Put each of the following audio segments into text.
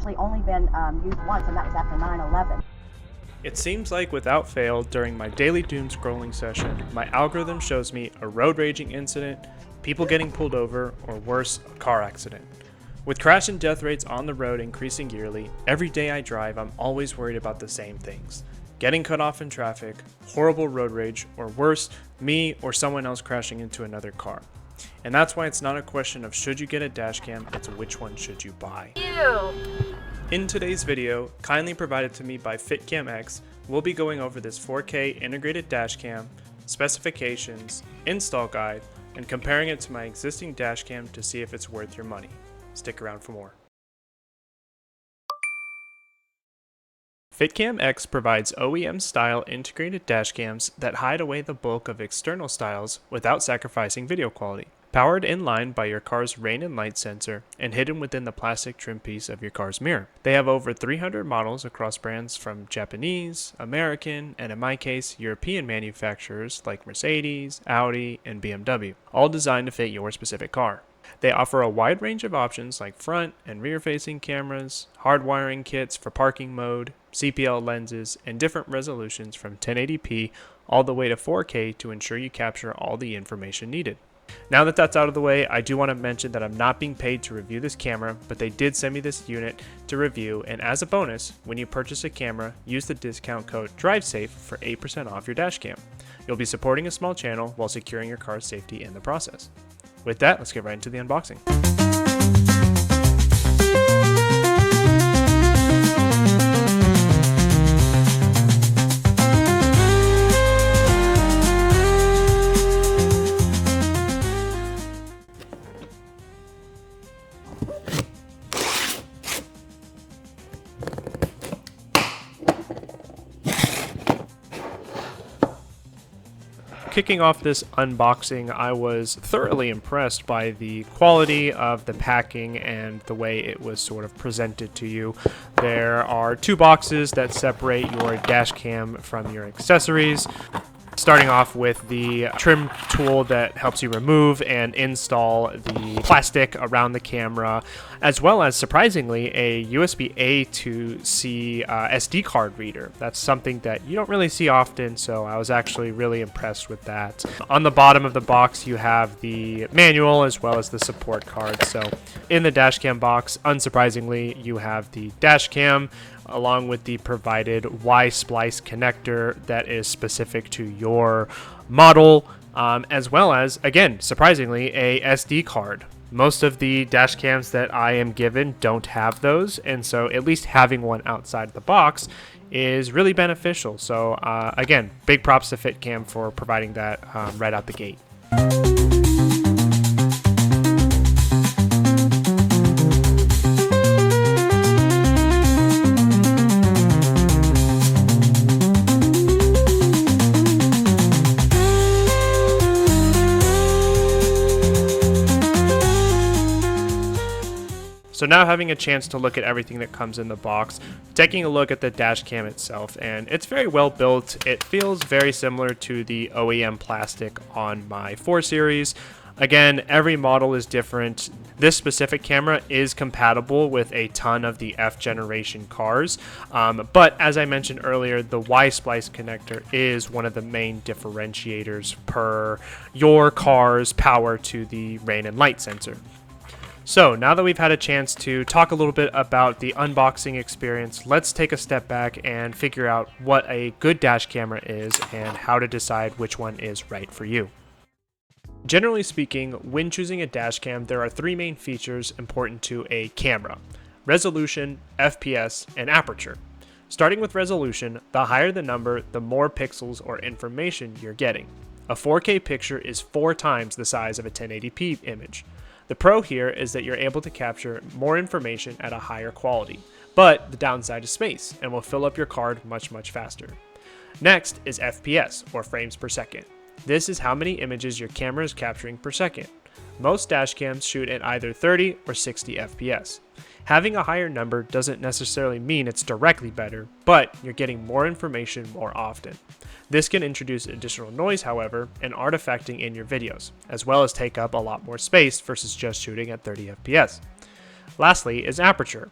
actually only been used once, and that was after 9/11. It seems like without fail, during my daily doom scrolling session, my algorithm shows me a road raging incident, people getting pulled over, or worse, a car accident. With crash and death rates on the road increasing yearly, every day I drive I'm always worried about the same things. Getting cut off in traffic, horrible road rage, or worse, me or someone else crashing into another car. And that's why it's not a question of should you get a dash cam, it's which one should you buy. Ew. In today's video, kindly provided to me by FitcamX, we'll be going over this 4K integrated dash cam, specifications, install guide, and comparing it to my existing dash cam to see if it's worth your money. Stick around for more. FitcamX provides OEM-style integrated dashcams that hide away the bulk of external styles without sacrificing video quality. Powered in line by your car's rain and light sensor and hidden within the plastic trim piece of your car's mirror. They have over 300 models across brands from Japanese, American, and in my case, European manufacturers like Mercedes, Audi, and BMW, all designed to fit your specific car. They offer a wide range of options like front and rear-facing cameras, hardwiring kits for parking mode, CPL lenses, and different resolutions from 1080p all the way to 4K to ensure you capture all the information needed. Now that that's out of the way, I do want to mention that I'm not being paid to review this camera, but they did send me this unit to review, and as a bonus, when you purchase a camera, use the discount code drivesafe for 8% off your dashcam. You'll be supporting a small channel while securing your car's safety in the process. With that, let's get right into the unboxing. Kicking off this unboxing, I was thoroughly impressed by the quality of the packing and the way it was sort of presented to you. There are two boxes that separate your dash cam from your accessories. Starting off with the trim tool that helps you remove and install the plastic around the camera, as well as, surprisingly, a USB-A to C SD card reader. That's something that you don't really see often, so I was actually really impressed with that. On the bottom of the box, you have the manual as well as the support card. So in the dashcam box, unsurprisingly, you have the dashcam, along with the provided Y-splice connector that is specific to your model, as well as, again, surprisingly, a SD card. Most of the dash cams that I am given don't have those, and so at least having one outside the box is really beneficial. So again, big props to Fitcam for providing that right out the gate. So now having a chance to look at everything that comes in the box, taking a look at the dash cam itself, and it's very well built. It feels very similar to the OEM plastic on my 4 Series. Again, every model is different. This specific camera is compatible with a ton of the F generation cars, but as I mentioned earlier, the Y-splice connector is one of the main differentiators per your car's power to the rain and light sensor. So now that we've had a chance to talk a little bit about the unboxing experience, let's take a step back and figure out what a good dash camera is and how to decide which one is right for you. Generally speaking, when choosing a dash cam, there are 3 main features important to a camera: resolution, FPS, and aperture. Starting with resolution, the higher the number, the more pixels or information you're getting. A 4K picture is 4 times the size of a 1080p image. The pro here is that you're able to capture more information at a higher quality, but the downside is space and will fill up your card much faster. Next is FPS, or frames per second. This is how many images your camera is capturing per second. Most dashcams shoot at either 30 or 60 FPS. Having a higher number doesn't necessarily mean it's directly better, but you're getting more information more often. This can introduce additional noise, however, and artifacting in your videos, as well as take up a lot more space versus just shooting at 30 FPS. Lastly is aperture.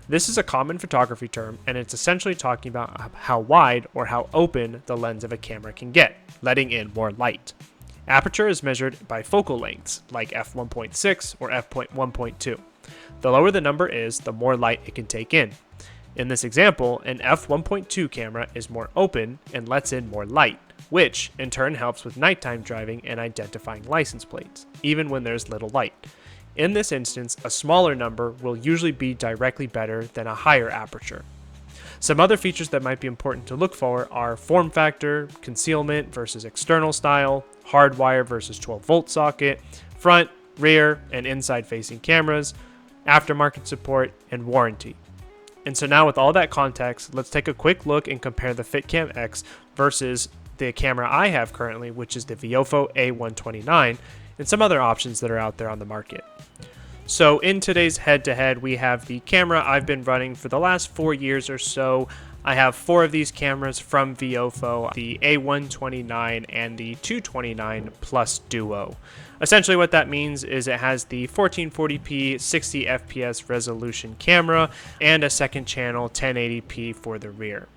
This is a common photography term, and it's essentially talking about how wide or how open the lens of a camera can get, letting in more light. Aperture is measured by focal lengths, like f1.6 or f1.2. The lower the number is, the more light it can take in. In this example, an f1.2 camera is more open and lets in more light, which in turn helps with nighttime driving and identifying license plates, even when there's little light. In this instance, a smaller number will usually be directly better than a higher aperture. Some other features that might be important to look for are form factor, concealment versus external style, hardwire versus 12-volt socket, front, rear, and inside facing cameras, aftermarket support, and warranty. And so now with all that context, let's take a quick look and compare the FitcamX versus the camera I have currently, which is the Viofo A129, and some other options that are out there on the market. So in today's head-to-head, we have the camera I've been running for the last 4 years or so. I have 4 of these cameras from Viofo, the A129 and the 229 Plus Duo. Essentially what that means is it has the 1440p 60 fps resolution camera and a second channel 1080p for the rear.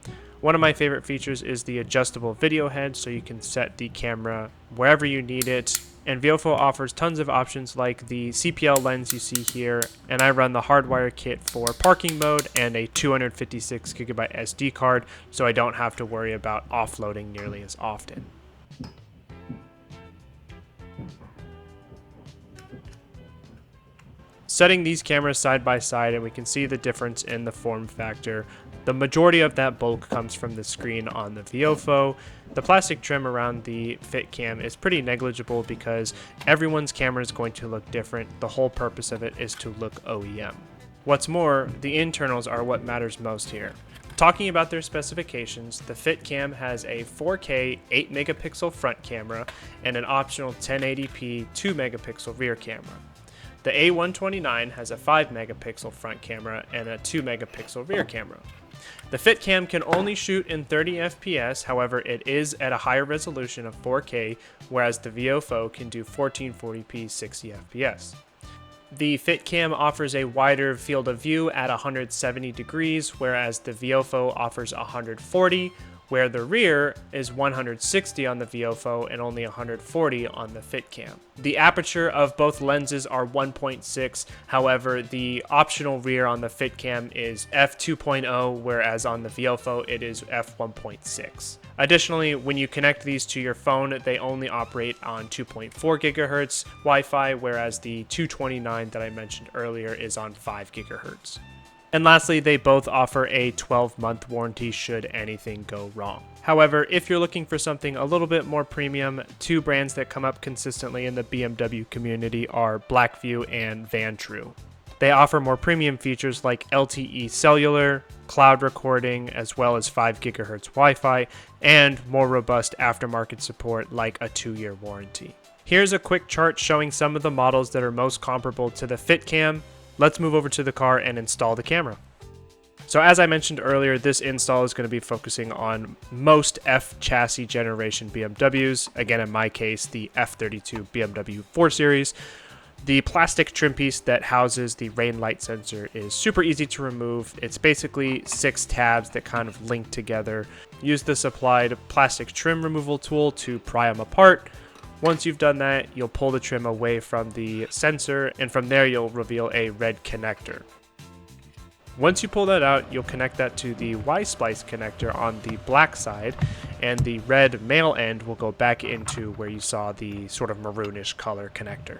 One of my favorite features is the adjustable video head, so you can set the camera wherever you need it. And Viofo offers tons of options like the CPL lens you see here, and I run the hardwire kit for parking mode and a 256GB SD card, so I don't have to worry about offloading nearly as often. Setting these cameras side by side, and we can see the difference in the form factor. The majority of that bulk comes from the screen on the Viofo. The plastic trim around the Fitcam is pretty negligible because everyone's camera is going to look different. The whole purpose of it is to look OEM. What's more, the internals are what matters most here. Talking about their specifications, the Fitcam has a 4K 8 megapixel front camera and an optional 1080p 2 megapixel rear camera. The A129 has a 5 megapixel front camera and a 2 megapixel rear camera. The Fitcam can only shoot in 30 FPS, however it is at a higher resolution of 4K, whereas the Viofo can do 1440p 60 FPS. The Fitcam offers a wider field of view at 170 degrees, whereas the Viofo offers 140, where the rear is 160 on the Viofo and only 140 on the Fitcam. The aperture of both lenses are 1.6, however the optional rear on the Fitcam is f2.0, whereas on the Viofo it is f1.6. Additionally, when you connect these to your phone, they only operate on 2.4 GHz Wi-Fi, whereas the 229 that I mentioned earlier is on 5 GHz. And lastly, they both offer a 12-month warranty should anything go wrong. However, if you're looking for something a little bit more premium, 2 brands that come up consistently in the BMW community are Blackview and Vantrue. They offer more premium features like LTE cellular, cloud recording, as well as 5 GHz Wi-Fi, and more robust aftermarket support like a 2-year warranty. Here's a quick chart showing some of the models that are most comparable to the Fitcam. Let's move over to the car and install the camera. So as I mentioned earlier, this install is going to be focusing on most F chassis generation BMWs. Again, in my case, the F32 BMW 4 Series. The plastic trim piece that houses the rain light sensor is super easy to remove. It's basically 6 tabs that kind of link together. Use the supplied plastic trim removal tool to pry them apart. Once you've done that, you'll pull the trim away from the sensor, and from there you'll reveal a red connector. Once you pull that out, you'll connect that to the Y-splice connector on the black side, and the red male end will go back into where you saw the sort of maroonish color connector.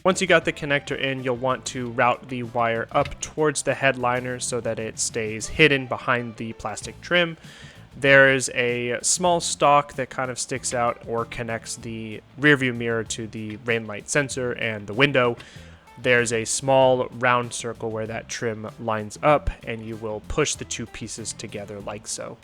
Once you got the connector in, you'll want to route the wire up towards the headliner so that it stays hidden behind the plastic trim. There is a small stalk that kind of sticks out or connects the rearview mirror to the rain light sensor and the window. There's a small round circle where that trim lines up, and you will push the 2 pieces together like so.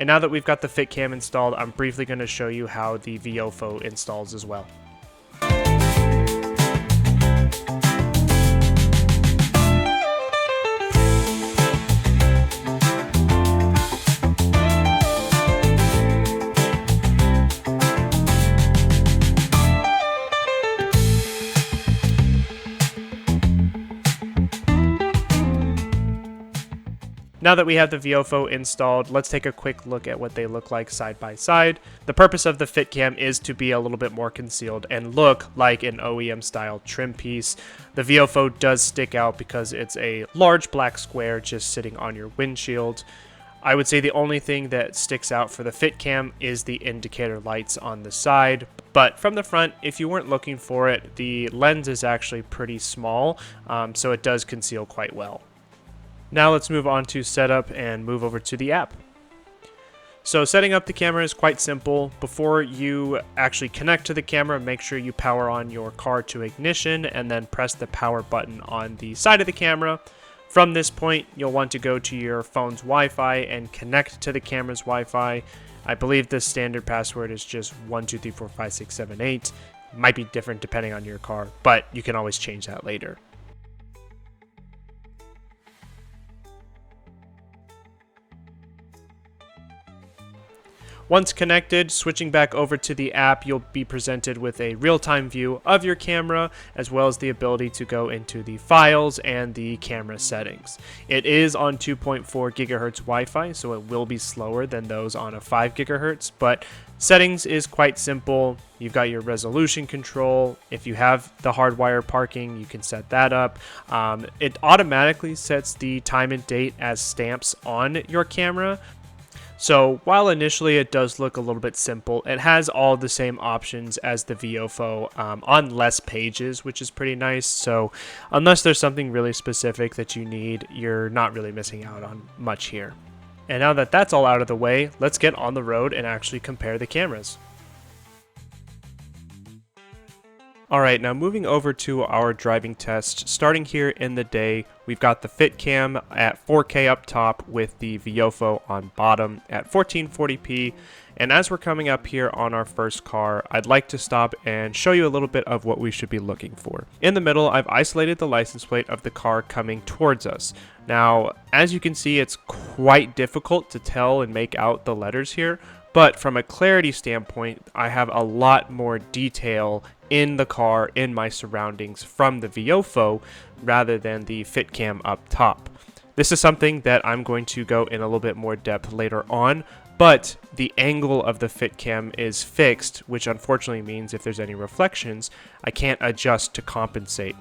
now that we've got the Fitcam installed, I'm briefly going to show you how the Viofo installs as well. Now that we have the Viofo installed, let's take a quick look at what they look like side by side. The purpose of the Fitcam is to be a little bit more concealed and look like an OEM style trim piece. The Viofo does stick out because it's a large black square just sitting on your windshield. I would say the only thing that sticks out for the Fitcam is the indicator lights on the side. But from the front, if you weren't looking for it, the lens is actually pretty small, so it does conceal quite well. Now let's move on to setup and move over to the app. So setting up the camera is quite simple. Before you actually connect to the camera, make sure you power on your car to ignition and then press the power button on the side of the camera. From this point, you'll want to go to your phone's Wi-Fi and connect to the camera's Wi-Fi. I believe the standard password is just 123456778. Might be different depending on your car, but you can always change that later. Once connected, switching back over to the app, you'll be presented with a real-time view of your camera, as well as the ability to go into the files and the camera settings. It is on 2.4 gigahertz Wi-Fi, so it will be slower than those on a 5 gigahertz, but settings is quite simple. You've got your resolution control. If you have the hardwire parking, you can set that up. It automatically sets the time and date as stamps on your camera. So while initially it does look a little bit simple, it has all the same options as the Viofo on less pages, which is pretty nice. So unless there's something really specific that you need, you're not really missing out on much here. And now that that's all out of the way, let's get on the road and actually compare the cameras. Alright, now moving over to our driving test, starting here in the day, we've got the Fitcam at 4K up top with the Viofo on bottom at 1440p, and as we're coming up here on our first car, I'd like to stop and show you a little bit of what we should be looking for. In the middle, I've isolated the license plate of the car coming towards us. Now, as you can see, it's quite difficult to tell and make out the letters here, but from a clarity standpoint, I have a lot more detail in the car, in my surroundings from the Viofo rather than the Fitcam up top. This is something that I'm going to go in a little bit more depth later on, but the angle of the Fitcam is fixed, which unfortunately means if there's any reflections, I can't adjust to compensate.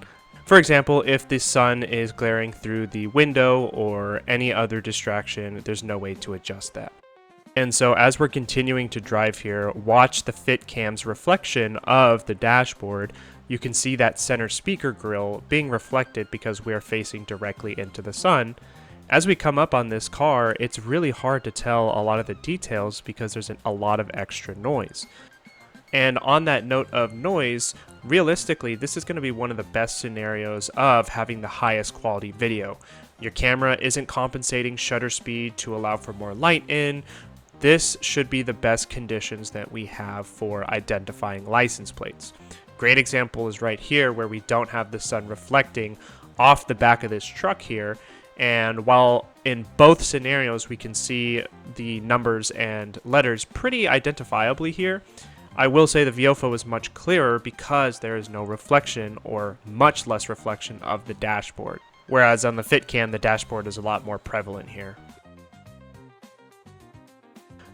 For example, if the sun is glaring through the window or any other distraction, there's no way to adjust that. And so as we're continuing to drive here, watch the Fitcam's reflection of the dashboard. You can see that center speaker grill being reflected because we are facing directly into the sun. As we come up on this car, it's really hard to tell a lot of the details because there's a lot of extra noise. And on that note of noise, realistically, this is going to be one of the best scenarios of having the highest quality video. Your camera isn't compensating shutter speed to allow for more light in. This should be the best conditions that we have for identifying license plates. Great example is right here where we don't have the sun reflecting off the back of this truck here. And while in both scenarios we can see the numbers and letters pretty identifiably here, I will say the Viofo is much clearer because there is no reflection or much less reflection of the dashboard. Whereas on the Fitcam, the dashboard is a lot more prevalent here.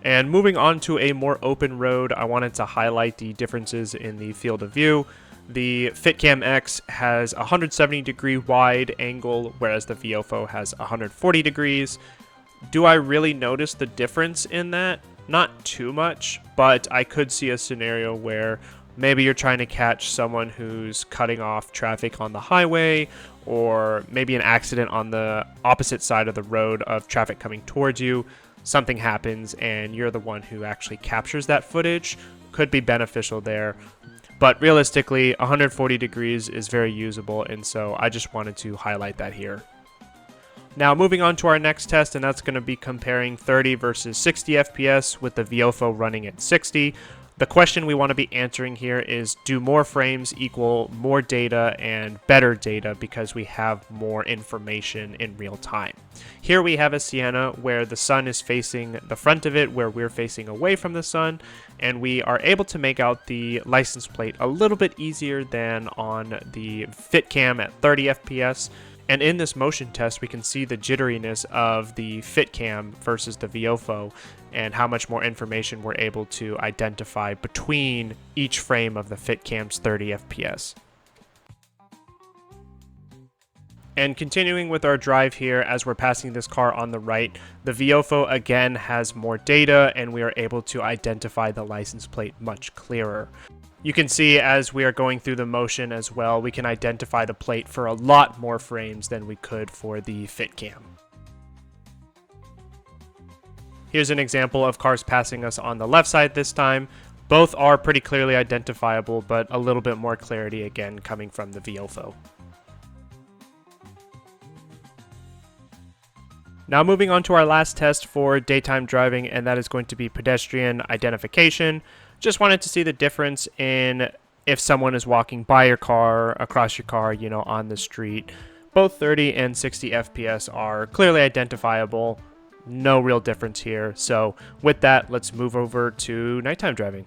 And moving on to a more open road, I wanted to highlight the differences in the field of view. The FitcamX has a 170 degree wide angle, whereas the Viofo has 140 degrees. Do I really notice the difference in that? Not too much, but I could see a scenario where maybe you're trying to catch someone who's cutting off traffic on the highway, or maybe an accident on the opposite side of the road of traffic coming towards you. Something happens and you're the one who actually captures that footage. Could be beneficial there. But realistically, 140 degrees is very usable, and so I just wanted to highlight that here. Now moving on to our next test, and that's going to be comparing 30 versus 60 FPS with the Viofo running at 60. The question we want to be answering here is, do more frames equal more data and better data because we have more information in real time? Here we have a Sienna where the sun is facing the front of it, where we're facing away from the sun, and we are able to make out the license plate a little bit easier than on the Fitcam at 30 FPS. And in this motion test, we can see the jitteriness of the Fitcam versus the Viofo and how much more information we're able to identify between each frame of the Fitcam's 30 FPS. And continuing with our drive here, as we're passing this car on the right, the Viofo again has more data and we are able to identify the license plate much clearer. You can see as we are going through the motion as well, we can identify the plate for a lot more frames than we could for the Fitcam. Here's an example of cars passing us on the left side this time. Both are pretty clearly identifiable, but a little bit more clarity again coming from the Viofo. Now moving on to our last test for daytime driving, and that is going to be pedestrian identification. Just wanted to see the difference in if someone is walking by your car, across your car, on the street. Both 30 and 60 FPS are clearly identifiable. No real difference here. So with that, let's move over to nighttime driving.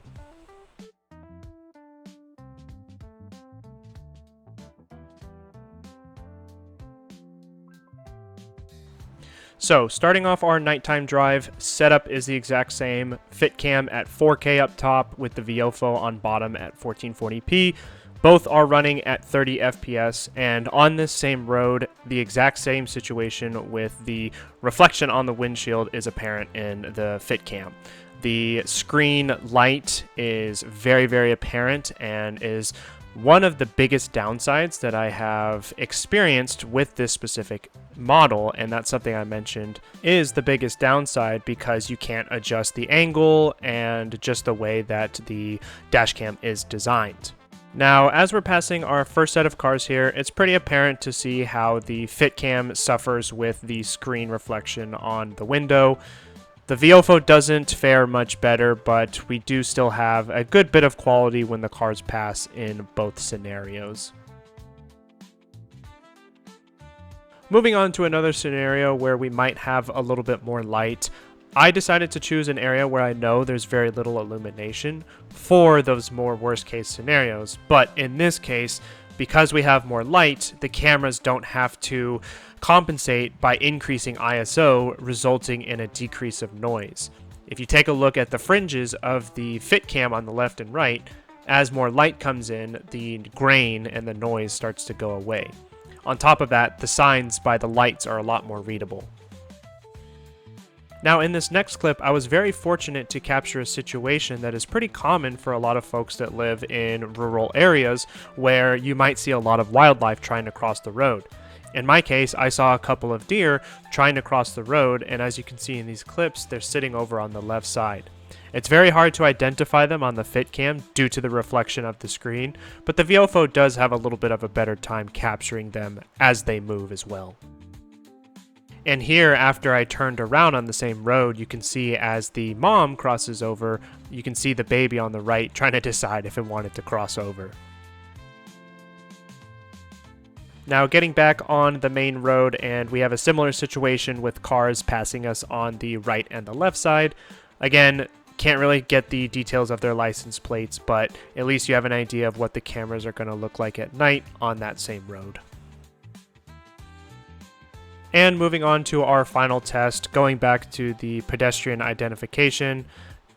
So starting off our nighttime drive, setup is the exact same. Fitcam at 4K up top with the Viofo on bottom at 1440p. Both are running at 30 FPS, and on this same road, the exact same situation with the reflection on the windshield is apparent in the Fitcam. The screen light is very, very apparent and is one of the biggest downsides that I have experienced with this specific model, and that's something I mentioned is the biggest downside because you can't adjust the angle and just the way that the dashcam is designed. Now, as we're passing our first set of cars here, it's pretty apparent to see how the Fitcam suffers with the screen reflection on the window. The Viofo doesn't fare much better, but we do still have a good bit of quality when the cars pass in both scenarios. Moving on to another scenario where we might have a little bit more light, I decided to choose an area where I know there's very little illumination for those more worst case scenarios. But in this case, because we have more light, the cameras don't have to compensate by increasing ISO, resulting in a decrease of noise. If you take a look at the fringes of the Fitcam on the left and right, as more light comes in, the grain and the noise starts to go away. On top of that, the signs by the lights are a lot more readable. Now in this next clip, I was very fortunate to capture a situation that is pretty common for a lot of folks that live in rural areas where you might see a lot of wildlife trying to cross the road. In my case, I saw a couple of deer trying to cross the road, and as you can see in these clips, they're sitting over on the left side. It's very hard to identify them on the Fitcam due to the reflection of the screen, but the Viofo does have a little bit of a better time capturing them as they move as well. And here, after I turned around on the same road, you can see as the mom crosses over, you can see the baby on the right trying to decide if it wanted to cross over. Now getting back on the main road, and we have a similar situation with cars passing us on the right and the left side. Again, can't really get the details of their license plates, but at least you have an idea of what the cameras are going to look like at night on that same road. And moving on to our final test, going back to the pedestrian identification.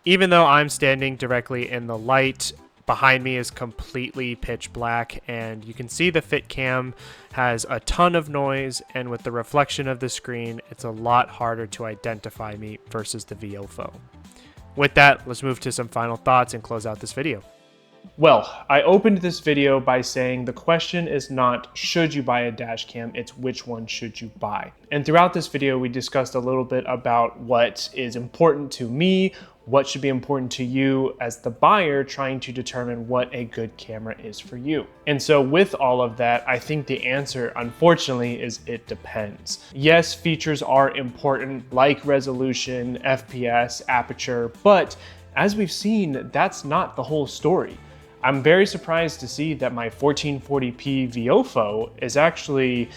Even though I'm standing directly in the light, behind me is completely pitch black, and you can see the Fitcam has a ton of noise, and with the reflection of the screen, it's a lot harder to identify me versus the Viofo. With that, let's move to some final thoughts and close out this video. Well, I opened this video by saying the question is not should you buy a dash cam, it's which one should you buy. And throughout this video, we discussed a little bit about what is important to me, what should be important to you as the buyer trying to determine what a good camera is for you. And so with all of that, I think the answer, unfortunately, is it depends. Yes, features are important like resolution, FPS, aperture, but as we've seen, that's not the whole story. I'm very surprised to see that my 1440p Viofo is actually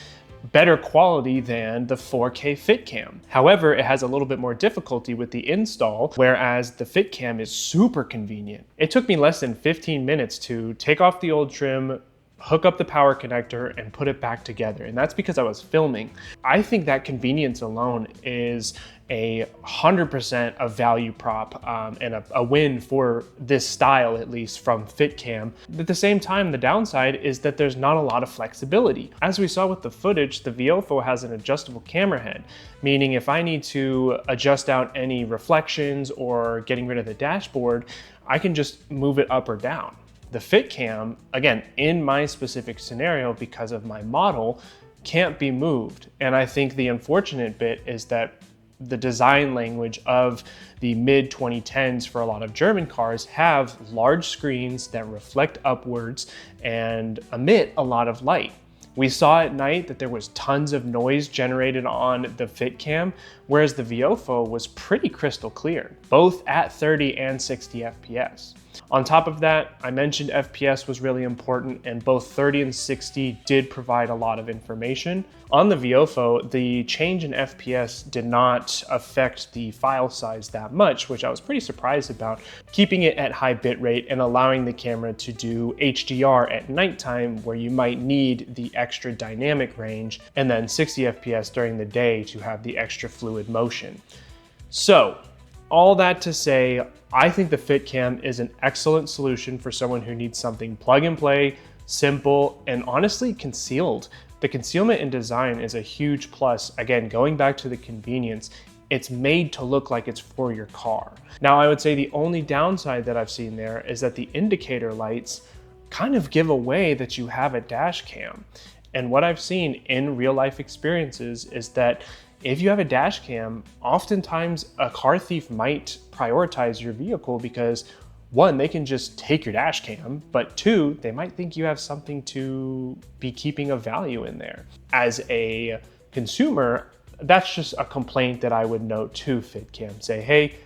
better quality than the 4K Fitcam. However, it has a little bit more difficulty with the install, whereas the Fitcam is super convenient. It took me less than 15 minutes to take off the old trim, hook up the power connector, and put it back together. And that's because I was filming. I think that convenience alone is 100% a value prop and a win for this style, at least from Fitcam. At the same time, the downside is that there's not a lot of flexibility. As we saw with the footage, the Viofo has an adjustable camera head, meaning if I need to adjust out any reflections or getting rid of the dashboard, I can just move it up or down. The Fitcam, again, in my specific scenario, because of my model, can't be moved. And I think the unfortunate bit is that the design language of the mid-2010s for a lot of German cars have large screens that reflect upwards and emit a lot of light. We saw at night that there was tons of noise generated on the Fitcam, whereas the Viofo was pretty crystal clear, both at 30 and 60 FPS. On top of that, I mentioned FPS was really important, and both 30 and 60 did provide a lot of information. On the Viofo, the change in FPS did not affect the file size that much, which I was pretty surprised about, keeping it at high bitrate and allowing the camera to do HDR at nighttime where you might need the extra dynamic range, and then 60 FPS during the day to have the extra fluid motion. So, all that to say, I think the Fitcam is an excellent solution for someone who needs something plug and play, simple, and honestly concealed. The concealment in design is a huge plus. Again, going back to the convenience, it's made to look like it's for your car. Now, I would say the only downside that I've seen there is that the indicator lights kind of give away that you have a dash cam. And what I've seen in real life experiences is that if you have a dash cam, oftentimes a car thief might prioritize your vehicle because one, they can just take your dash cam, but two, they might think you have something to be keeping of value in there. As a consumer, that's just a complaint that I would note to Fitcam. Say, hey,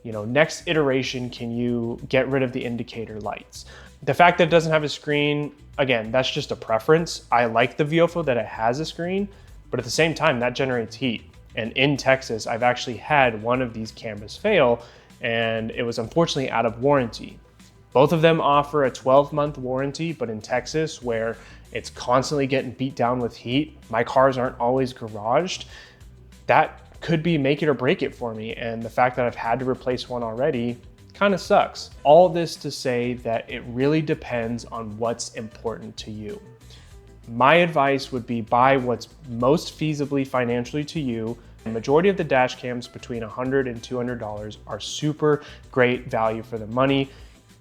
next iteration, can you get rid of the indicator lights? The fact that it doesn't have a screen, again, that's just a preference. I like the Viofo that it has a screen, but at the same time, that generates heat. And in Texas, I've actually had one of these cameras fail, and it was unfortunately out of warranty. Both of them offer a 12-month warranty, but in Texas, where it's constantly getting beat down with heat, my cars aren't always garaged, that could be make it or break it for me. And the fact that I've had to replace one already kind of sucks. All this to say that it really depends on what's important to you. My advice would be buy what's most feasibly financially to you. The majority of the dash cams between $100 and $200 are super great value for the money.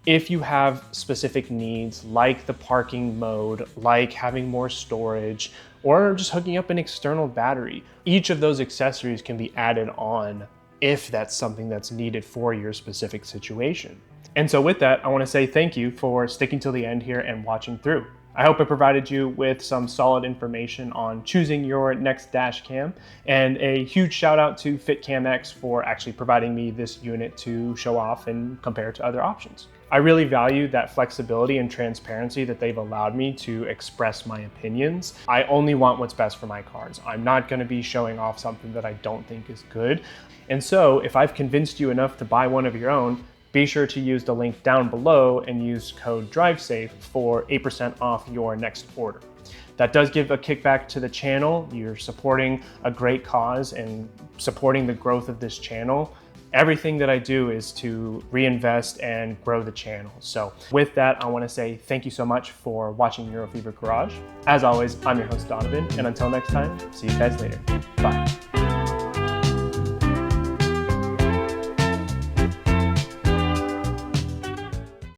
If you have specific needs like the parking mode, like having more storage, or just hooking up an external battery, each of those accessories can be added on if that's something that's needed for your specific situation. And so with that, I want to say thank you for sticking till the end here and watching through. I hope I provided you with some solid information on choosing your next dash cam, and a huge shout out to FitcamX for actually providing me this unit to show off and compare to other options. I really value that flexibility and transparency that they've allowed me to express my opinions. I only want what's best for my cars. I'm not going to be showing off something that I don't think is good. And so if I've convinced you enough to buy one of your own, be sure to use the link down below and use code drivesafe for 8% off your next order. That does give a kickback to the channel. You're supporting a great cause and supporting the growth of this channel. Everything that I do is to reinvest and grow the channel. So with that, I want to say thank you so much for watching Eurofever Garage. As always, I'm your host Donovan, and until next time, see you guys later. Bye.